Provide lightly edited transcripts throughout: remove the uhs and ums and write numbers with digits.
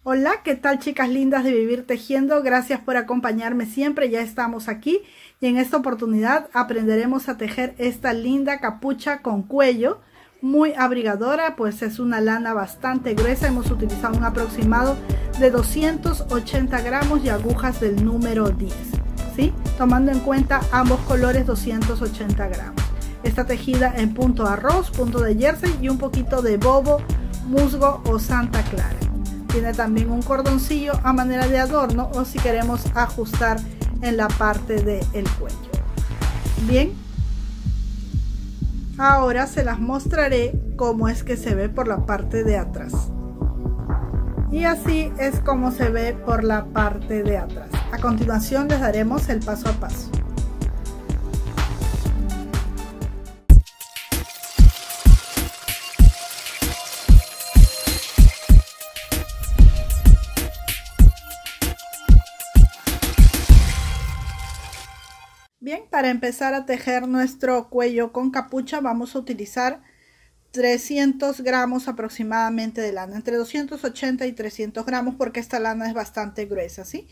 Hola, ¿qué tal, chicas lindas de Vivir Tejiendo? Gracias por acompañarme siempre, ya estamos aquí y en esta oportunidad aprenderemos a tejer esta linda capucha con cuello, muy abrigadora, pues es una lana bastante gruesa. Hemos utilizado un aproximado de 280 gramos y agujas del número 10, ¿sí? Tomando en cuenta ambos colores, 280 gramos. Está tejida en punto arroz, punto de jersey y un poquito de bobo, musgo o Santa Clara. Tiene también un cordoncillo a manera de adorno o si queremos ajustar en la parte del cuello. Bien, ahora se las mostraré cómo es que se ve por la parte de atrás. Y así es como se ve por la parte de atrás. A continuación les daremos el paso a paso. Bien, para empezar a tejer nuestro cuello con capucha vamos a utilizar 300 gramos aproximadamente de lana, entre 280 y 300 gramos porque esta lana es bastante gruesa, ¿sí?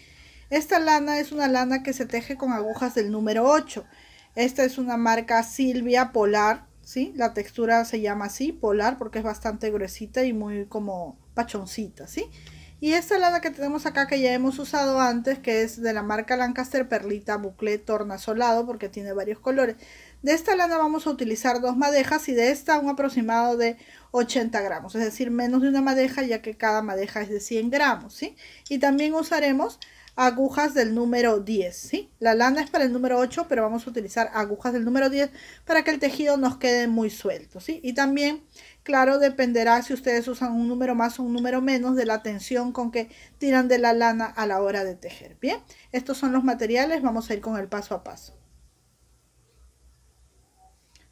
Esta lana es una lana que se teje con agujas del número 8. Esta es una marca Silvia Polar, ¿sí? La textura se llama así, Polar, porque es bastante gruesita y muy como pachoncita, ¿sí? Y esta lana que tenemos acá, que ya hemos usado antes, que es de la marca Lancaster, perlita buclé tornasolado, porque tiene varios colores. De esta lana vamos a utilizar 2 madejas y de esta un aproximado de 80 gramos, es decir, menos de una madeja, ya que cada madeja es de 100 gramos, ¿sí? Y también usaremos agujas del número 10, ¿sí? La lana es para el número 8, pero vamos a utilizar agujas del número 10 para que el tejido nos quede muy suelto, ¿sí? Y también, claro, dependerá si ustedes usan un número más o un número menos de la tensión con que tiran de la lana a la hora de tejer. Bien, estos son los materiales, vamos a ir con el paso a paso.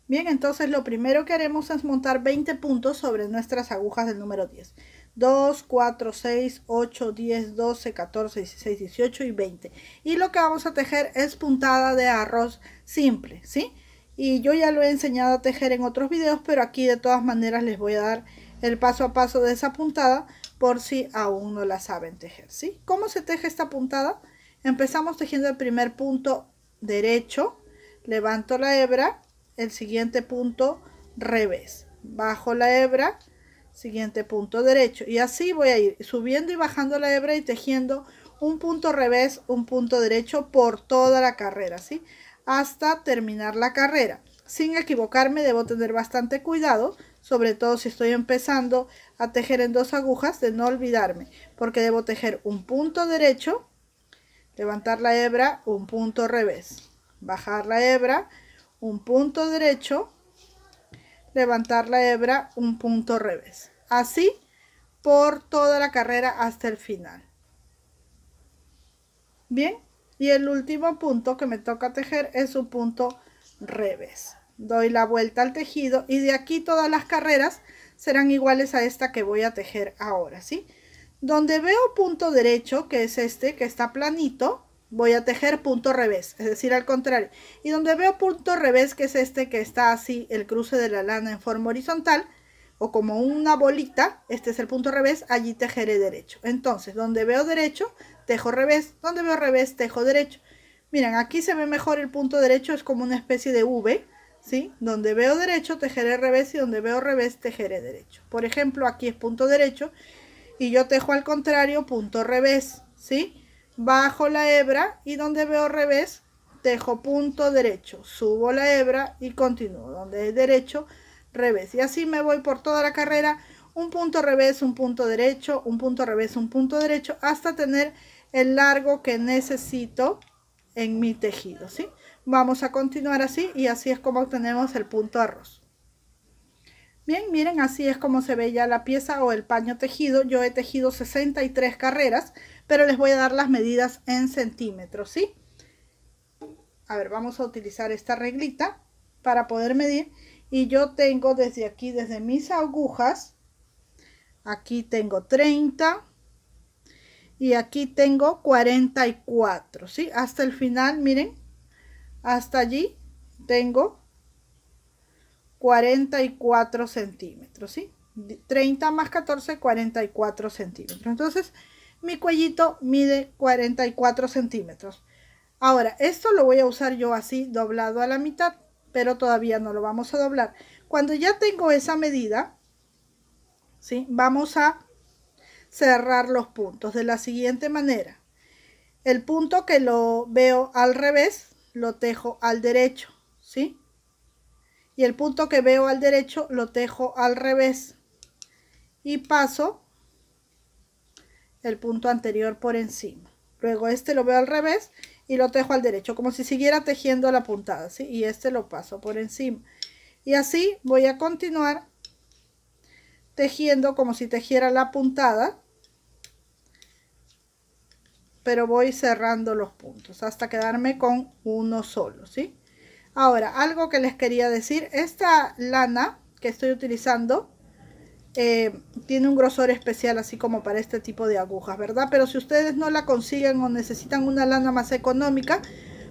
Bien, entonces lo primero que haremos es montar 20 puntos sobre nuestras agujas del número 10. 2, 4, 6, 8, 10, 12, 14, 16, 18 y 20. Y lo que vamos a tejer es puntada de arroz simple, ¿sí? Y yo ya lo he enseñado a tejer en otros videos, pero aquí de todas maneras les voy a dar el paso a paso de esa puntada por si aún no la saben tejer, ¿sí? ¿Cómo se teje esta puntada? Empezamos tejiendo el primer punto derecho, levanto la hebra, el siguiente punto revés, bajo la hebra, siguiente punto derecho, y así voy a ir subiendo y bajando la hebra y tejiendo un punto revés, un punto derecho por toda la carrera, ¿sí? Hasta terminar la carrera. Sin equivocarme, debo tener bastante cuidado, sobre todo si estoy empezando a tejer en 2 agujas, de no olvidarme, porque debo tejer un punto derecho, levantar la hebra, un punto revés, bajar la hebra, un punto derecho, levantar la hebra, un punto revés, así por toda la carrera hasta el final. Bien, y el último punto que me toca tejer es un punto revés. Doy la vuelta al tejido y de aquí todas las carreras serán iguales a esta que voy a tejer ahora, ¿sí? Donde veo punto derecho, que es este que está planito, voy a tejer punto revés, es decir, al contrario. Y donde veo punto revés, que es este que está así, el cruce de la lana en forma horizontal, o como una bolita, este es el punto revés, allí tejeré derecho. Entonces, donde veo derecho, tejo revés, donde veo revés, tejo derecho. Miren, aquí se ve mejor el punto derecho, es como una especie de V, ¿sí? Donde veo derecho, tejeré revés y donde veo revés, tejeré derecho. Por ejemplo, aquí es punto derecho y yo tejo al contrario, punto revés, ¿sí? Bajo la hebra y donde veo revés, tejo punto derecho, subo la hebra y continúo. Donde es derecho, revés. Y así me voy por toda la carrera, un punto revés, un punto derecho, un punto revés, un punto derecho, hasta tener el largo que necesito en mi tejido, ¿sí? Vamos a continuar así y así es como obtenemos el punto arroz. Bien, miren, así es como se ve ya la pieza o el paño tejido. Yo he tejido 63 carreras, pero les voy a dar las medidas en centímetros, ¿sí? A ver, vamos a utilizar esta reglita para poder medir. Y yo tengo desde aquí, desde mis agujas, aquí tengo 30 y aquí tengo 44, ¿sí? Hasta el final, miren, hasta allí tengo 44 centímetros, ¿sí? 30 más 14, 44 centímetros. Entonces mi cuellito mide 44 centímetros. Ahora, esto lo voy a usar yo así, doblado a la mitad, pero todavía no lo vamos a doblar. Cuando ya tengo esa medida, ¿sí? Vamos a cerrar los puntos de la siguiente manera. El punto que lo veo al revés, lo tejo al derecho, ¿sí? Y el punto que veo al derecho, lo tejo al revés. Y paso el punto anterior por encima. Luego este lo veo al revés y lo tejo al derecho, como si siguiera tejiendo la puntada, ¿sí? Y este lo paso por encima. Y así voy a continuar tejiendo como si tejiera la puntada, pero voy cerrando los puntos hasta quedarme con uno solo, ¿sí? Ahora, algo que les quería decir, esta lana que estoy utilizando tiene un grosor especial, así como para este tipo de agujas, ¿verdad? Pero si ustedes no la consiguen o necesitan una lana más económica,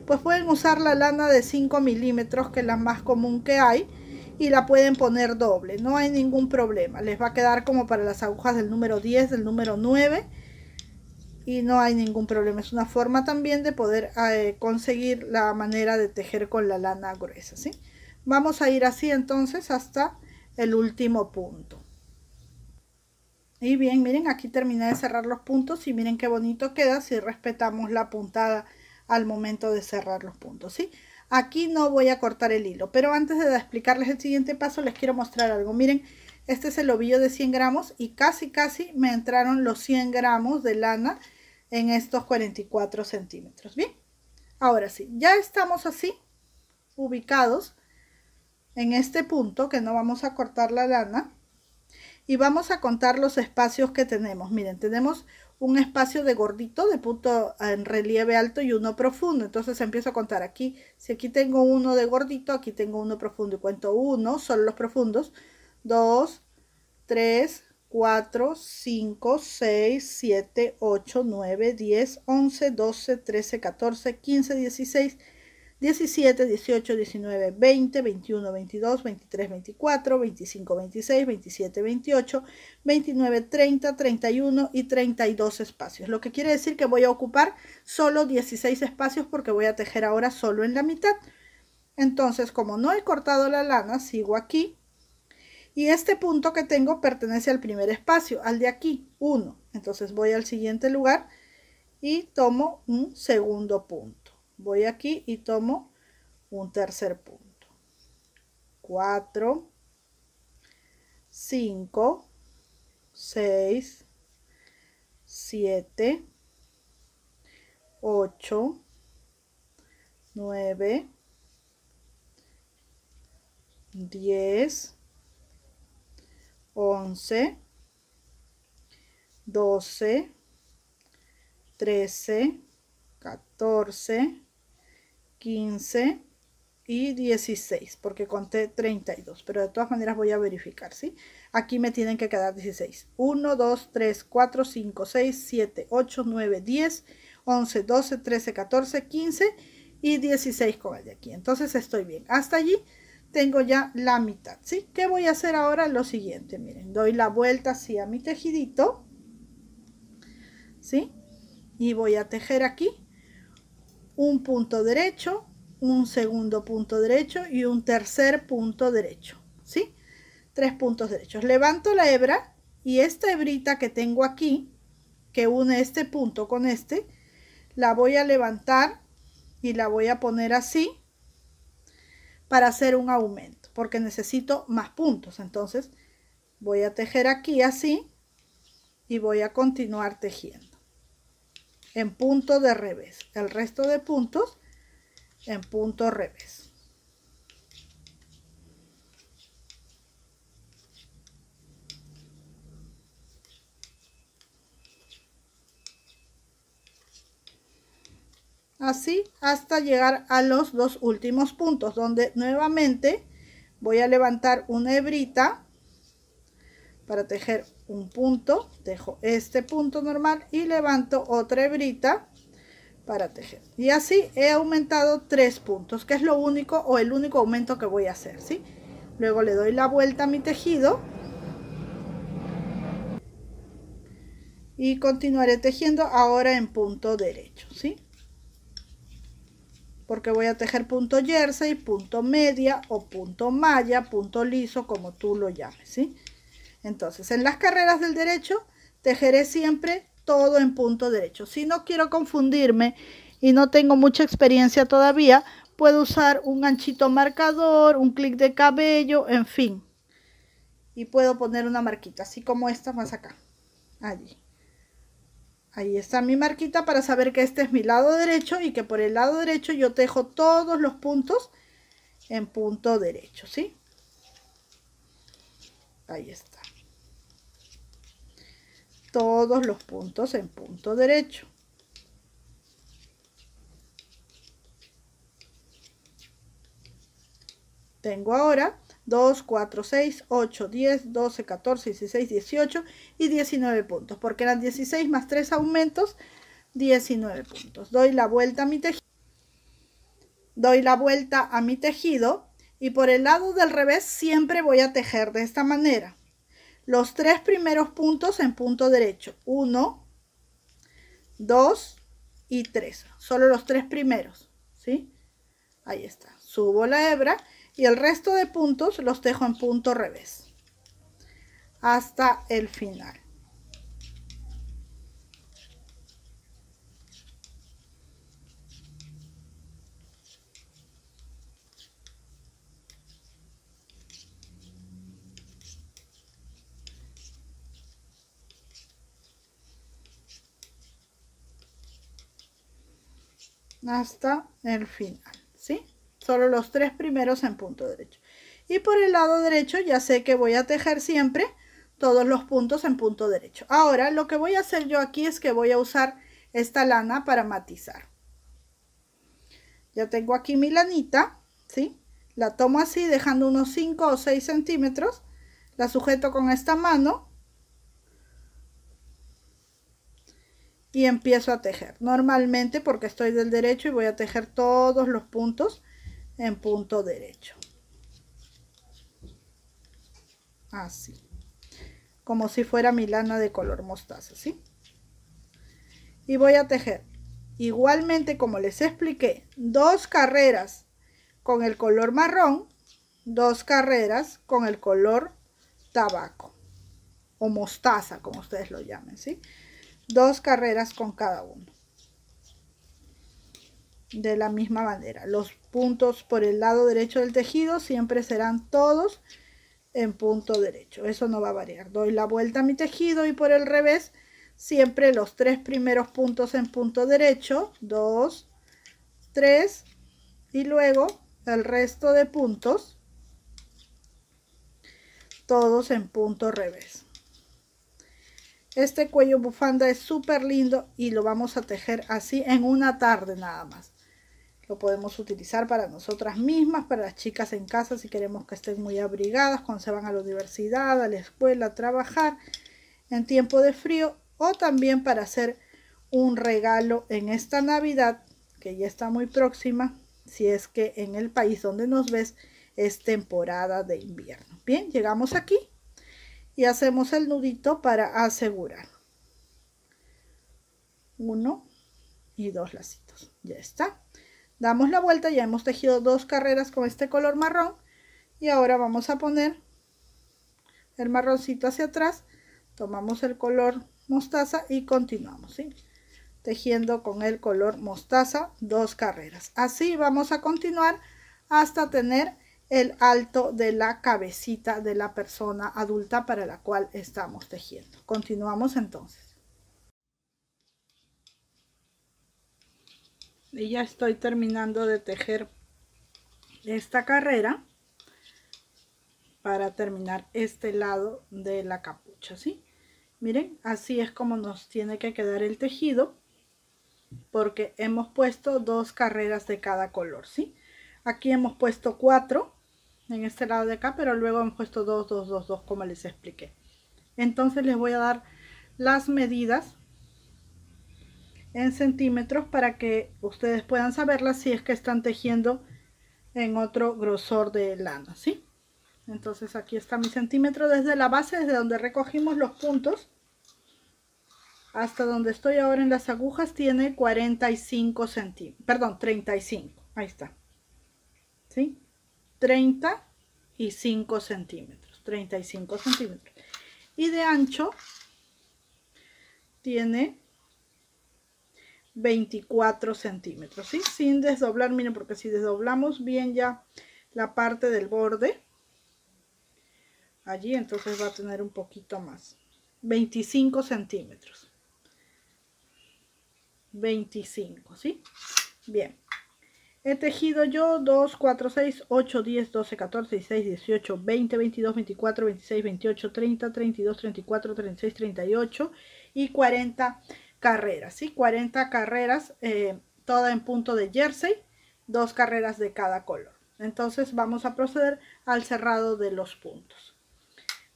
pues pueden usar la lana de 5 milímetros, que es la más común que hay, y la pueden poner doble, no hay ningún problema. Les va a quedar como para las agujas del número 10, del número 9, y no hay ningún problema. Es una forma también de poder conseguir la manera de tejer con la lana gruesa, ¿sí? Vamos a ir así entonces hasta el último punto. Y bien, miren, aquí terminé de cerrar los puntos y miren qué bonito queda si respetamos la puntada al momento de cerrar los puntos, ¿sí? Aquí no voy a cortar el hilo, pero antes de explicarles el siguiente paso les quiero mostrar algo. Miren, este es el ovillo de 100 gramos y casi me entraron los 100 gramos de lana en estos 44 centímetros. Bien, ahora sí, ya estamos así ubicados en este punto que no vamos a cortar la lana. Y vamos a contar los espacios que tenemos. Miren, tenemos un espacio de gordito, de punto en relieve alto y uno profundo. Entonces empiezo a contar aquí. Si aquí tengo uno de gordito, aquí tengo uno profundo. Y cuento 1, solo los profundos. 2, 3, 4, 5, 6, 7, 8, 9, 10, 11, 12, 13, 14, 15, 16, 17, 18, 19, 20, 21, 22, 23, 24, 25, 26, 27, 28, 29, 30, 31 y 32 espacios. Lo que quiere decir que voy a ocupar solo 16 espacios porque voy a tejer ahora solo en la mitad. Entonces, como no he cortado la lana, sigo aquí. Y este punto que tengo pertenece al primer espacio, al de aquí, 1. Entonces voy al siguiente lugar y tomo un segundo punto. Voy aquí y tomo un tercer punto. 4, 5, 6, 7, 8, 9, 10, 11, 12, 13, 14, 15 y 16, porque conté 32, pero de todas maneras voy a verificar, ¿sí? Aquí me tienen que quedar 16. 1, 2, 3, 4, 5, 6, 7, 8, 9, 10, 11, 12, 13, 14, 15 y 16 con el de aquí. Entonces estoy bien. Hasta allí tengo ya la mitad, ¿sí? ¿Qué voy a hacer ahora? Lo siguiente, miren, doy la vuelta así a mi tejidito, ¿sí? Y voy a tejer aquí un punto derecho, un segundo punto derecho y un tercer punto derecho, ¿sí? 3 puntos derechos. Levanto la hebra y esta hebrita que tengo aquí, que une este punto con este, la voy a levantar y la voy a poner así para hacer un aumento, porque necesito más puntos. Entonces voy a tejer aquí así y voy a continuar tejiendo en punto de revés, el resto de puntos en punto revés. Así hasta llegar a los dos últimos puntos, donde nuevamente voy a levantar una hebrita para tejer un punto, tejo este punto normal y levanto otra hebrita para tejer, y así he aumentado 3 puntos, que es lo único o el único aumento que voy a hacer, ¿sí? Luego le doy la vuelta a mi tejido y continuaré tejiendo ahora en punto derecho, ¿sí? Porque voy a tejer punto jersey, punto media o punto malla, punto liso, como tú lo llames, ¿sí? Entonces, en las carreras del derecho tejeré siempre todo en punto derecho. Si no quiero confundirme y no tengo mucha experiencia todavía, puedo usar un ganchito marcador, un clic de cabello, en fin. Y puedo poner una marquita, así como esta más acá, allí. Ahí está mi marquita para saber que este es mi lado derecho y que por el lado derecho yo tejo todos los puntos en punto derecho, ¿sí? Ahí está. Todos los puntos en punto derecho. Tengo ahora 2, 4, 6, 8, 10, 12, 14, 16, 18 y 19 puntos, porque eran 16 más 3 aumentos, 19 puntos. Doy la vuelta a mi tejido. Doy la vuelta a mi tejido y por el lado del revés siempre voy a tejer de esta manera. Los 3 primeros puntos en punto derecho. 1, 2 y 3. Solo los 3 primeros, ¿sí? Ahí está. Subo la hebra y el resto de puntos los tejo en punto revés hasta el final. Hasta el final, ¿sí? Solo los 3 primeros en punto derecho. Y por el lado derecho ya sé que voy a tejer siempre todos los puntos en punto derecho. Ahora lo que voy a hacer yo aquí es que voy a usar esta lana para matizar. Ya tengo aquí mi lanita, ¿sí? La tomo así dejando unos 5 o 6 centímetros. La sujeto con esta mano. Y empiezo a tejer. Normalmente porque estoy del derecho y voy a tejer todos los puntos en punto derecho. Así. Como si fuera mi lana de color mostaza, ¿sí? Y voy a tejer igualmente como les expliqué, 2 carreras con el color marrón, 2 carreras con el color tabaco o mostaza, como ustedes lo llamen, ¿sí? 2 carreras con cada uno. De la misma manera, los puntos por el lado derecho del tejido siempre serán todos en punto derecho, eso no va a variar. Doy la vuelta a mi tejido y por el revés siempre los 3 primeros puntos en punto derecho, 2, 3 y luego el resto de puntos todos en punto revés. Este cuello bufanda es súper lindo y lo vamos a tejer así en una tarde nada más. Lo podemos utilizar para nosotras mismas, para las chicas en casa si queremos que estén muy abrigadas cuando se van a la universidad, a la escuela, a trabajar en tiempo de frío, o también para hacer un regalo en esta Navidad que ya está muy próxima, si es que en el país donde nos ves es temporada de invierno. Bien, llegamos aquí y hacemos el nudito para asegurar. 1 y 2 lacitos. Ya está. Damos la vuelta, ya hemos tejido 2 carreras con este color marrón y ahora vamos a poner el marroncito hacia atrás, tomamos el color mostaza y continuamos, ¿sí? Tejiendo con el color mostaza 2 carreras. Así vamos a continuar hasta tener el alto de la cabecita de la persona adulta para la cual estamos tejiendo. Continuamos entonces. Y ya estoy terminando de tejer esta carrera para terminar este lado de la capucha, ¿sí? Miren, así es como nos tiene que quedar el tejido porque hemos puesto 2 carreras de cada color, ¿sí? Aquí hemos puesto 4 en este lado de acá, pero luego hemos puesto 2, 2, 2, 2 como les expliqué. Entonces les voy a dar las medidas en centímetros para que ustedes puedan saberlas si es que están tejiendo en otro grosor de lana, ¿sí? Entonces aquí está mi centímetro desde la base, desde donde recogimos los puntos. hasta donde estoy ahora en las agujas tiene 45 centímetros, perdón, 35, ahí está, ¿sí? 35 centímetros, 35 centímetros. Y de ancho tiene 24 centímetros, ¿sí? Sin desdoblar, miren, porque si desdoblamos bien ya la parte del borde, allí entonces va a tener un poquito más. 25 centímetros. 25, ¿sí? Bien. He tejido yo 2, 4, 6, 8, 10, 12, 14, 16, 18, 20, 22, 24, 26, 28, 30, 32, 34, 36, 38 y 40 carreras, ¿sí? 40 carreras, toda en punto de jersey, 2 carreras de cada color. Entonces vamos a proceder al cerrado de los puntos.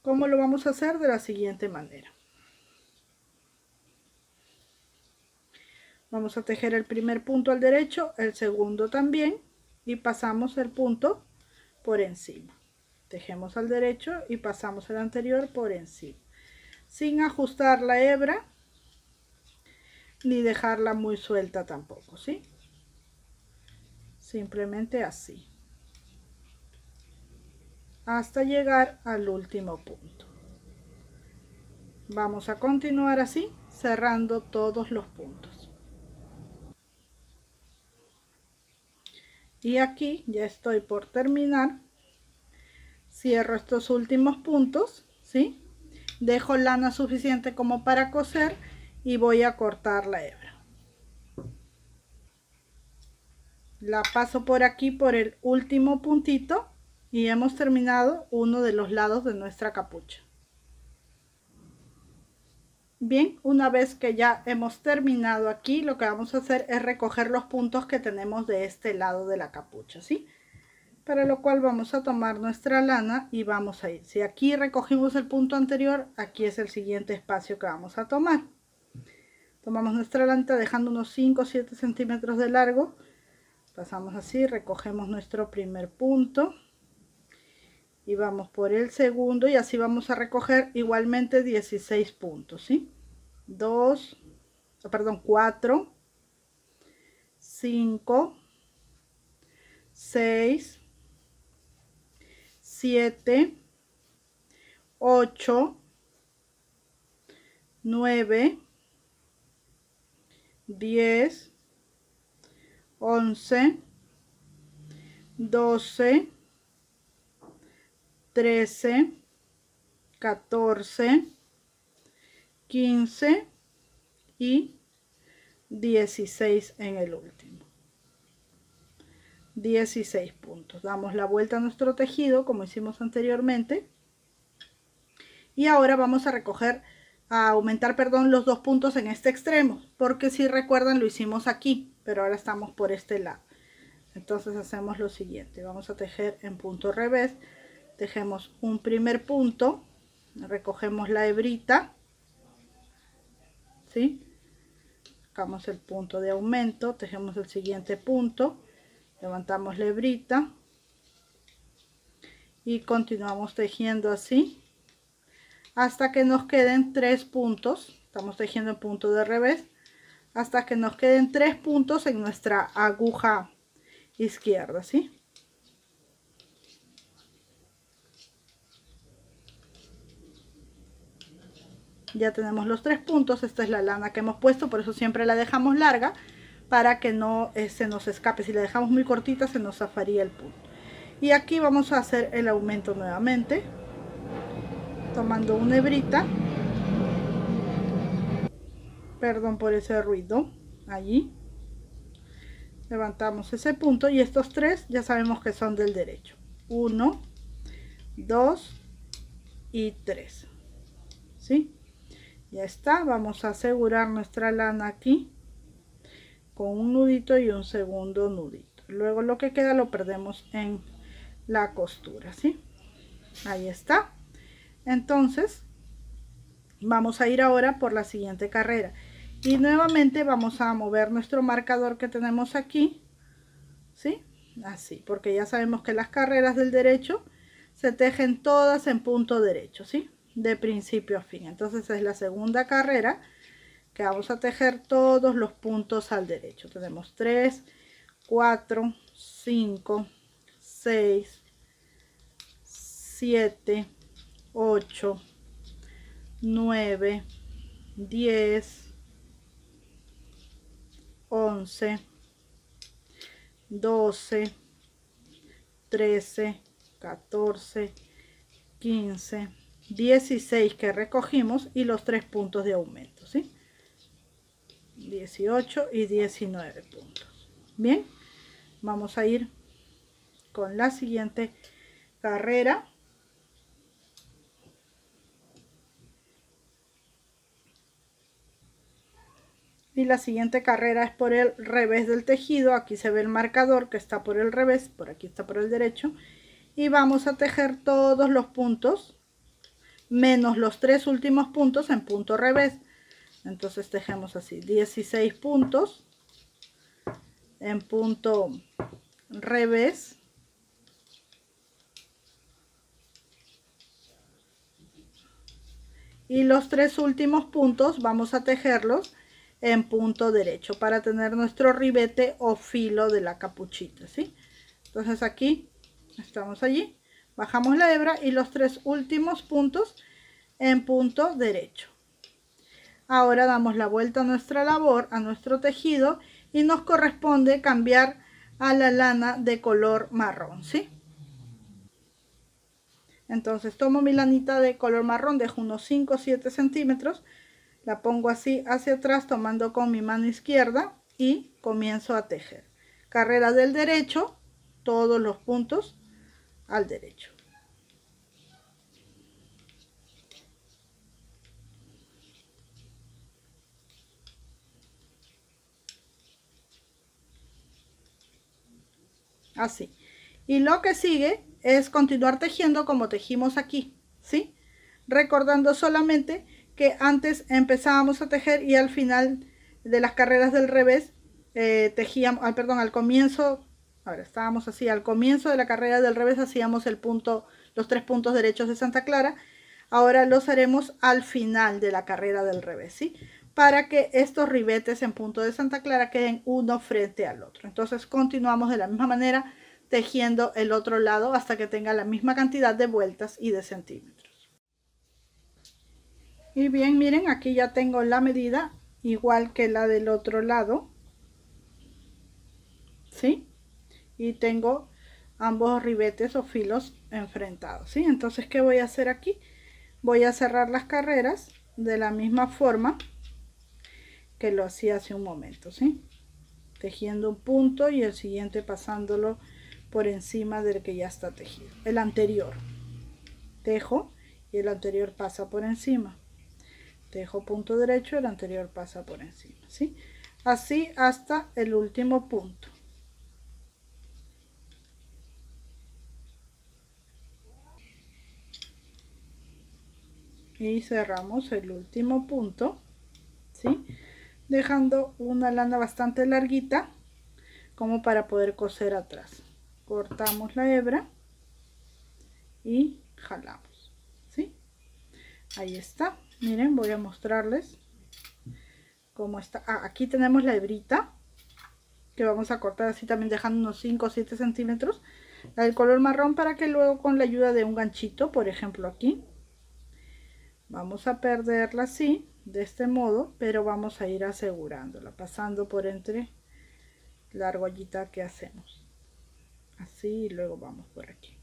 ¿Cómo lo vamos a hacer? De la siguiente manera. Vamos a tejer el primer punto al derecho, el segundo también, y pasamos el punto por encima. Tejemos al derecho y pasamos el anterior por encima, sin ajustar la hebra ni dejarla muy suelta tampoco, ¿sí? Simplemente así, hasta llegar al último punto. Vamos a continuar así, cerrando todos los puntos. Y aquí ya estoy por terminar. Cierro estos últimos puntos, ¿sí? Dejo lana suficiente como para coser y voy a cortar la hebra. La paso por aquí por el último puntito y hemos terminado uno de los lados de nuestra capucha. Bien, una vez que ya hemos terminado aquí, lo que vamos a hacer es recoger los puntos que tenemos de este lado de la capucha, ¿sí? Para lo cual vamos a tomar nuestra lana y vamos a ir. Si aquí recogimos el punto anterior, aquí es el siguiente espacio que vamos a tomar. Tomamos nuestra lana dejando unos 5 o 7 centímetros de largo. Pasamos así, recogemos nuestro primer punto. Y vamos por el segundo y así vamos a recoger igualmente 16 puntos, ¿sí? 4, 5, 6, 7, 8, 9, 10, 11, 12, 13, 14, 15 y 16 en el último. 16 puntos. Damos la vuelta a nuestro tejido como hicimos anteriormente. Y ahora vamos a recoger, a aumentar, perdón, los 2 puntos en este extremo. Porque si recuerdan lo hicimos aquí, pero ahora estamos por este lado. Entonces hacemos lo siguiente. Vamos a tejer en punto revés. Tejemos un primer punto. Recogemos la hebrita. ¿Sí? Sacamos el punto de aumento. Tejemos el siguiente punto. Levantamos la hebrita y continuamos tejiendo así hasta que nos queden 3 puntos. Estamos tejiendo en punto de revés hasta que nos queden 3 puntos en nuestra aguja izquierda, ¿sí? Ya tenemos los 3 puntos. Esta es la lana que hemos puesto, por eso siempre la dejamos larga, para que no se nos escape. Si la dejamos muy cortita se nos zafaría el punto. Y aquí vamos a hacer el aumento nuevamente, tomando una hebrita. Perdón por ese ruido. Allí levantamos ese punto y estos 3 ya sabemos que son del derecho. 1, 2 y 3. ¿Sí? Ya está. Vamos a asegurar nuestra lana aquí con un nudito y un segundo nudito. Luego lo que queda lo perdemos en la costura, ¿sí? Ahí está. Entonces vamos a ir ahora por la siguiente carrera y nuevamente vamos a mover nuestro marcador que tenemos aquí, ¿sí? Así, porque ya sabemos que las carreras del derecho se tejen todas en punto derecho, ¿sí? De principio a fin. Entonces es la segunda carrera que vamos a tejer todos los puntos al derecho. Tenemos 3, 4, 5, 6, 7, 8, 9, 10, 11, 12, 13, 14, 15, 16 que recogimos y los 3 puntos de aumento, ¿sí? 18 y 19 puntos. Bien, vamos a ir con la siguiente carrera. Y la siguiente carrera es por el revés del tejido. Aquí se ve el marcador que está por el revés, por aquí está por el derecho. Y vamos a tejer todos los puntos, menos los 3 últimos puntos en punto revés. Entonces tejemos así, 16 puntos en punto revés. Y los 3 últimos puntos vamos a tejerlos en punto derecho para tener nuestro ribete o filo de la capuchita, ¿sí? Entonces aquí estamos allí, bajamos la hebra y los 3 últimos puntos en punto derecho. Ahora damos la vuelta a nuestra labor, a nuestro tejido, y nos corresponde cambiar a la lana de color marrón, ¿sí? Entonces tomo mi lanita de color marrón, dejo unos 5 o 7 centímetros, la pongo así hacia atrás tomando con mi mano izquierda y comienzo a tejer. Carrera del derecho, todos los puntos al derecho. Así. Y lo que sigue es continuar tejiendo como tejimos aquí, ¿sí? Recordando solamente que antes empezábamos a tejer y al final de las carreras del revés tejíamos, al comienzo, ahora estábamos así, al comienzo de la carrera del revés hacíamos el punto, los 3 puntos derechos de Santa Clara. Ahora los haremos al final de la carrera del revés, ¿sí? Para que estos ribetes en punto de Santa Clara queden uno frente al otro. Entonces continuamos de la misma manera tejiendo el otro lado hasta que tenga la misma cantidad de vueltas y de centímetros. Y bien, miren, aquí ya tengo la medida igual que la del otro lado, ¿sí? Y tengo ambos ribetes o filos enfrentados, ¿sí? Entonces, ¿qué voy a hacer aquí? Voy a cerrar las carreras de la misma forma que lo hacía hace un momento, ¿sí? Tejiendo un punto y el siguiente pasándolo por encima del que ya está tejido. El anterior tejo y el anterior pasa por encima. Tejo punto derecho, el anterior pasa por encima, ¿sí? Así hasta el último punto. Y cerramos el último punto, ¿sí? Dejando una lana bastante larguita como para poder coser atrás. Cortamos la hebra y jalamos, ¿sí? Ahí está. Miren, voy a mostrarles cómo está. Aquí tenemos la hebrita que vamos a cortar así también dejando unos 5 o 7 centímetros. La del color marrón para que luego con la ayuda de un ganchito, por ejemplo aquí, vamos a perderla así, de este modo, pero vamos a ir asegurándola, pasando por entre la argollita que hacemos. Así y luego vamos por aquí.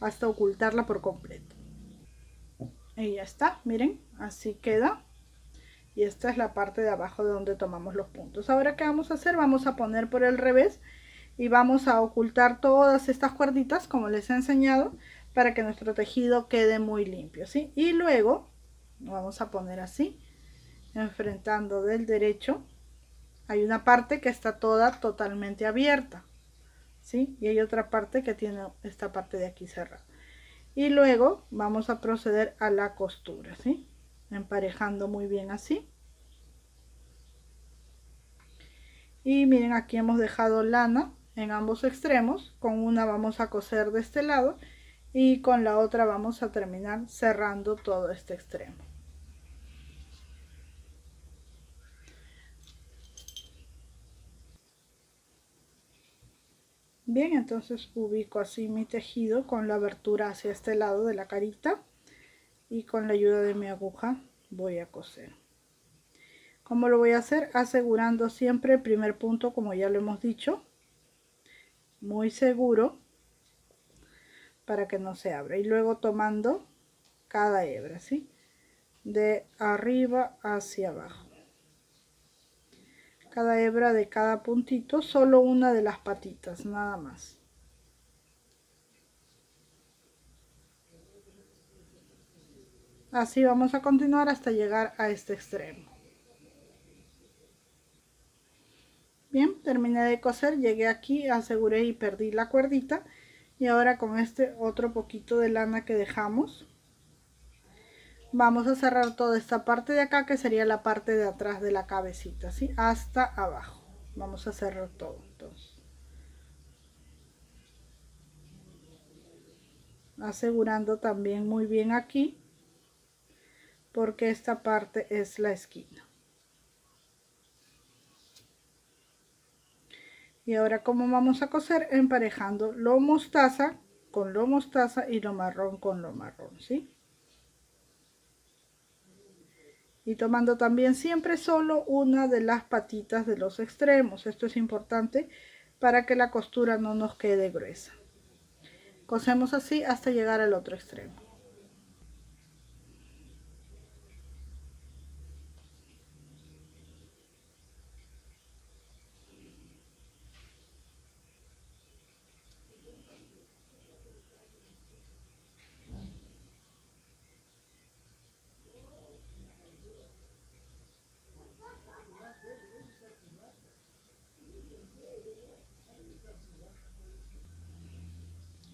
Hasta ocultarla por completo. Y ya está, miren, así queda. Y esta es la parte de abajo de donde tomamos los puntos. Ahora, ¿qué vamos a hacer? Vamos a poner por el revés y vamos a ocultar todas estas cuerditas como les he enseñado para que nuestro tejido quede muy limpio, ¿sí? Y luego vamos a poner así, enfrentando del derecho. Hay una parte que está toda totalmente abierta, ¿sí? Y hay otra parte que tiene esta parte de aquí cerrada. Y luego vamos a proceder a la costura, ¿sí? Emparejando muy bien así. Y miren, aquí hemos dejado lana en ambos extremos. Con una vamos a coser de este lado y con la otra vamos a terminar cerrando todo este extremo. Bien, entonces ubico así mi tejido con la abertura hacia este lado de la carita y con la ayuda de mi aguja voy a coser. ¿Cómo lo voy a hacer? Asegurando siempre el primer punto, como ya lo hemos dicho, muy seguro para que no se abra, y luego tomando cada hebra, ¿sí? De arriba hacia abajo. Cada hebra de cada puntito, solo una de las patitas, nada más. Así vamos a continuar hasta llegar a este extremo. Bien, terminé de coser, llegué aquí, aseguré y perdí la cuerdita, y ahora con este otro poquito de lana que dejamos, vamos a cerrar toda esta parte de acá, que sería la parte de atrás de la cabecita, ¿sí? Hasta abajo. Vamos a cerrar todo, entonces. Asegurando también muy bien aquí, porque esta parte es la esquina. Y ahora, ¿cómo vamos a coser? Emparejando lo mostaza con lo mostaza y lo marrón con lo marrón, ¿sí? Y tomando también siempre solo una de las patitas de los extremos. Esto es importante para que la costura no nos quede gruesa. Cosemos así hasta llegar al otro extremo.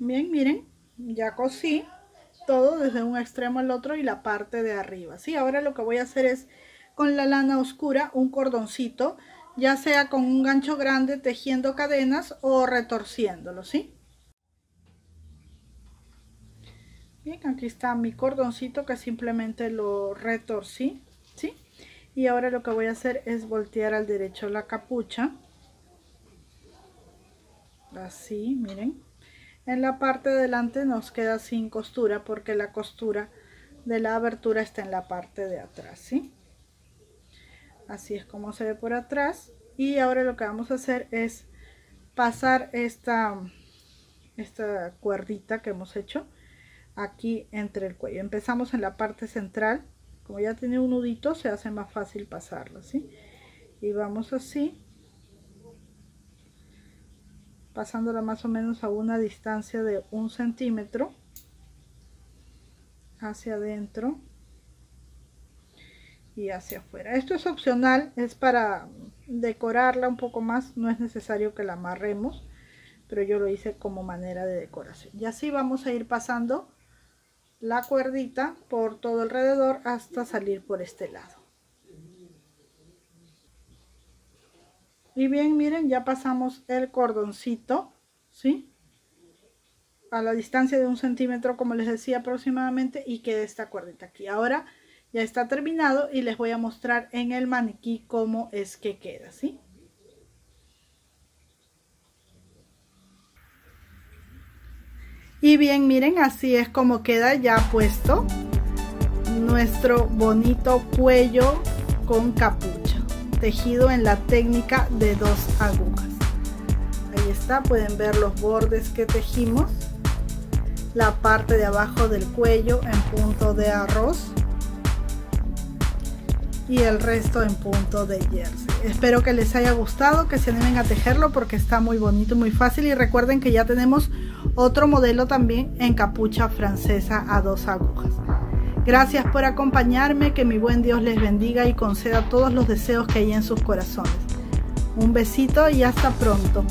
Bien, miren, ya cosí todo desde un extremo al otro y la parte de arriba, ¿sí? Ahora lo que voy a hacer es con la lana oscura un cordoncito, ya sea con un gancho grande tejiendo cadenas o retorciéndolo, ¿sí? Bien, aquí está mi cordoncito que simplemente lo retorcí, ¿sí? Y ahora lo que voy a hacer es voltear al derecho la capucha, así, miren. En la parte de delante nos queda sin costura porque la costura de la abertura está en la parte de atrás, ¿sí? Así es como se ve por atrás. Y ahora lo que vamos a hacer es pasar esta cuerdita que hemos hecho aquí entre el cuello. Empezamos en la parte central. Como ya tiene un nudito, se hace más fácil pasarlo, ¿sí? Y vamos así, pasándola más o menos a una distancia de 1 centímetro hacia adentro y hacia afuera. Esto es opcional, es para decorarla un poco más, no es necesario que la amarremos, pero yo lo hice como manera de decoración. Y así vamos a ir pasando la cuerdita por todo alrededor hasta salir por este lado. Y bien, miren, ya pasamos el cordoncito, ¿sí? A la distancia de 1 centímetro, como les decía aproximadamente, y queda esta cuerdita aquí. Ahora ya está terminado y les voy a mostrar en el maniquí cómo es que queda, ¿sí? Y bien, miren, así es como queda ya puesto nuestro bonito cuello con capucha, tejido en la técnica de 2 agujas. Ahí está, pueden ver los bordes que tejimos, la parte de abajo del cuello en punto de arroz y el resto en punto de jersey. Espero que les haya gustado, que se animen a tejerlo porque está muy bonito, muy fácil. Y recuerden que ya tenemos otro modelo también en capucha francesa a 2 agujas. Gracias por acompañarme, que mi buen Dios les bendiga y conceda todos los deseos que hay en sus corazones. Un besito y hasta pronto.